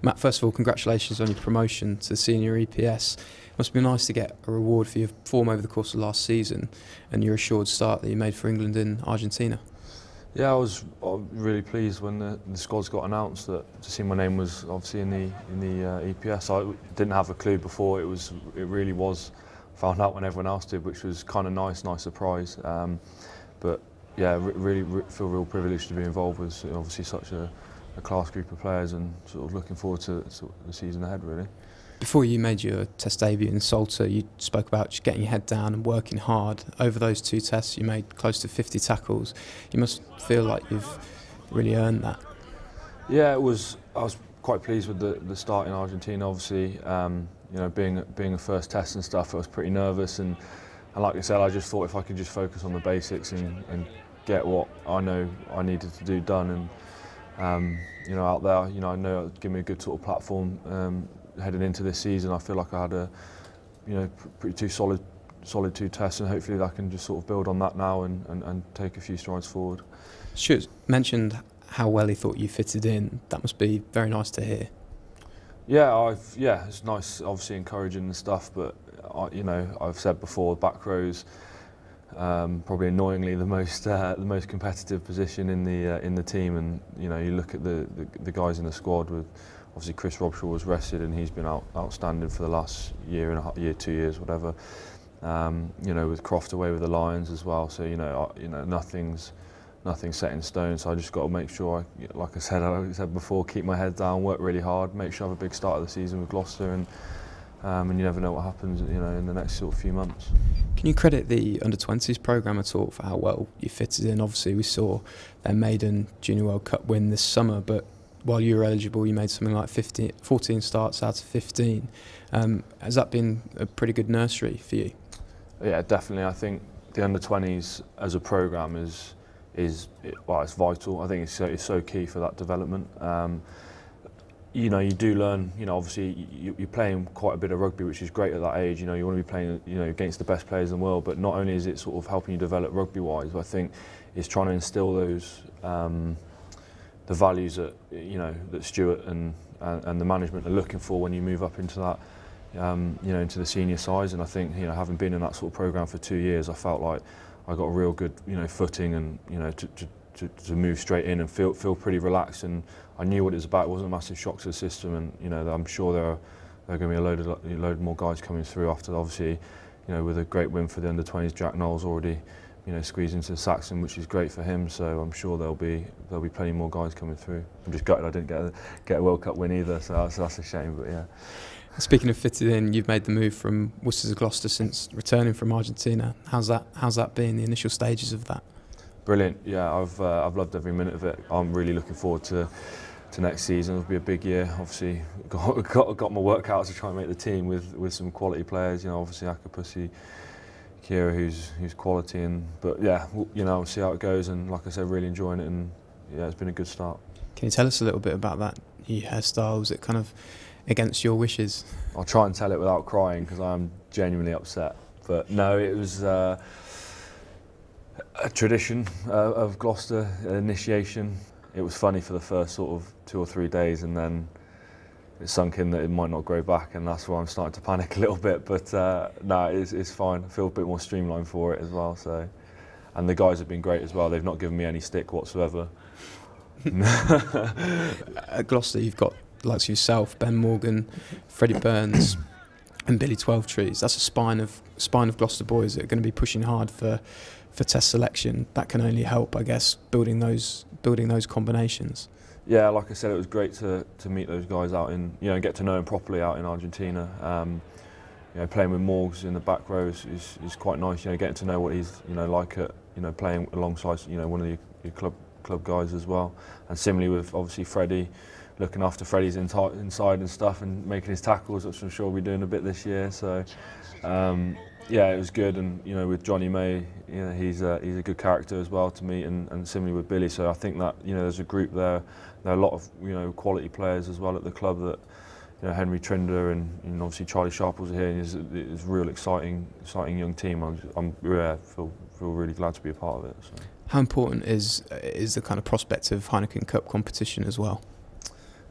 Matt, first of all, congratulations on your promotion to senior EPS. It must be nice to get a reward for your form over the course of last season and your assured start that you made for England in Argentina. Yeah, I was really pleased when the squads got announced, that to see my name was obviously in the EPS. I didn't have a clue before. It really was found out when everyone else did, which was kind of nice surprise. But yeah, really feel real privileged to be involved with obviously such a class group of players, and sort of looking forward to the season ahead, really. Before you made your Test debut in Salter, you spoke about just getting your head down and working hard. Over those 2 tests, you made close to 50 tackles. You must feel like you've really earned that. Yeah, I was quite pleased with the start in Argentina. Obviously, you know, being a first test and stuff, I was pretty nervous, and like I said, I just thought if I could just focus on the basics and get what I know I needed to do done, and you know, out there, you know, I know it'd give me a good sort of platform heading into this season. I feel like I had a, you know, pretty solid 2 tests, and hopefully I can just sort of build on that now and take a few strides forward. Stuart mentioned how well he thought you fitted in. That must be very nice to hear. Yeah, it's nice, obviously encouraging and stuff, but you know, I've said before, back rows, probably annoyingly the most competitive position in the team, and you know, you look at the guys in the squad. With obviously Chris Robshaw was rested, and he's been outstanding for the last year, 2 years, whatever. You know, with Croft away with the Lions as well, so you know, nothing's set in stone. So I just got to make sure, like I said before, keep my head down, work really hard, make sure I have a big start of the season with Gloucester, and you never know what happens, you know, in the next sort of few months. Can you credit the under-20s programme at all for how well you fitted in? Obviously, we saw their maiden Junior World Cup win this summer, but while you were eligible, you made something like 14 starts out of 15. Has that been a pretty good nursery for you? Yeah, definitely. I think the under-20s as a programme is well, it's vital. I think it's so key for that development. You know, you do learn, you know, obviously you're playing quite a bit of rugby, which is great at that age. You know, you want to be playing, you know, against the best players in the world, but not only is it sort of helping you develop rugby-wise, but I think it's trying to instill those the values that, you know, that Stuart and the management are looking for when you move up into that, you know, into the senior sides. And I think, you know, having been in that sort of programme for 2 years, I felt like I got a real good, you know, footing, and you know, to move straight in and feel pretty relaxed, and I knew what it was about. It wasn't a massive shock to the system, and you know, I'm sure there are going to be a load more guys coming through after, obviously, you know, with a great win for the under-20s. Jack Knowles already, you know, squeezed into the Saxon, which is great for him. So I'm sure there'll be plenty more guys coming through. I'm just gutted I didn't get a World Cup win either, so that's a shame. But yeah. Speaking of fitted in, you've made the move from Worcester to Gloucester since returning from Argentina. How's that been, the initial stages of that? Brilliant. Yeah, I've loved every minute of it. I'm really looking forward to next season. It'll be a big year. Obviously, got my work out to try and make the team with some quality players. You know, obviously Akapusi, Kira, who's quality, but yeah, you know, we'll see how it goes. And like I said, really enjoying it, and yeah, it's been a good start. Can you tell us a little bit about that new hairstyle? Was it kind of against your wishes? I'll try and tell it without crying, because I'm genuinely upset. But no, it was a tradition of Gloucester, initiation. It was funny for the first sort of 2 or 3 days, and then it sunk in that it might not grow back, and that's where I'm starting to panic a little bit. But no, it's fine. I feel a bit more streamlined for it as well. So, and the guys have been great as well. They've not given me any stick whatsoever. At Gloucester, you've got like yourself, Ben Morgan, Freddie Burns, and Billy Twelvetrees. That's a spine of Gloucester boys that are going to be pushing hard for Test selection. That can only help, I guess, building those combinations. Yeah, like I said, it was great to meet those guys out in, you know, get to know them properly out in Argentina. You know, playing with Morgs in the back row is quite nice. You know, getting to know what he's, you know, like at, you know, playing alongside, you know, one of your club guys as well. And similarly with obviously Freddie, looking after Freddie's inside and stuff, and making his tackles, which I'm sure we'll be doing a bit this year. So yeah, it was good. And you know, with Johnny May, you know, he's a good character as well to meet, and similarly with Billy. So I think that, you know, there's a group there. There are a lot of, you know, quality players as well at the club. That, you know, Henry Trinder and obviously Charlie Sharples are here. And it's a real exciting young team. I feel really glad to be a part of it. So. How important is the kind of prospect of Heineken Cup competition as well?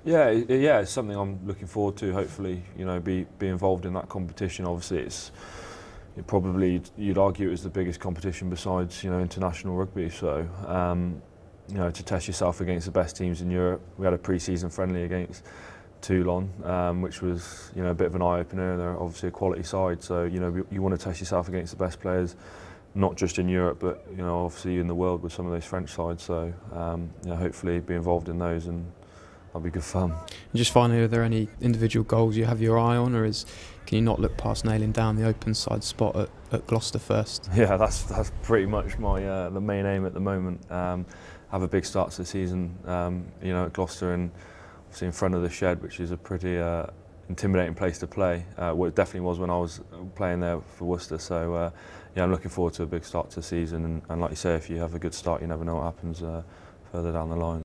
Yeah, it's something I'm looking forward to. Hopefully, you know, be involved in that competition. Obviously, you'd argue it's the biggest competition besides, you know, international rugby. So, you know, to test yourself against the best teams in Europe. We had a pre-season friendly against Toulon, which was, you know, a bit of an eye-opener. They're obviously a quality side, so, you know, you want to test yourself against the best players, not just in Europe, but, you know, obviously in the world with some of those French sides. So, you know, hopefully be involved in those, and that'll be good fun. And just finally, are there any individual goals you have your eye on, or can you not look past nailing down the open side spot at Gloucester first? Yeah, that's pretty much my the main aim at the moment. Have a big start to the season, you know, at Gloucester, and obviously in front of the Shed, which is a pretty intimidating place to play. Well, it definitely was when I was playing there for Worcester. So yeah, I'm looking forward to a big start to the season. And like you say, if you have a good start, you never know what happens further down the line.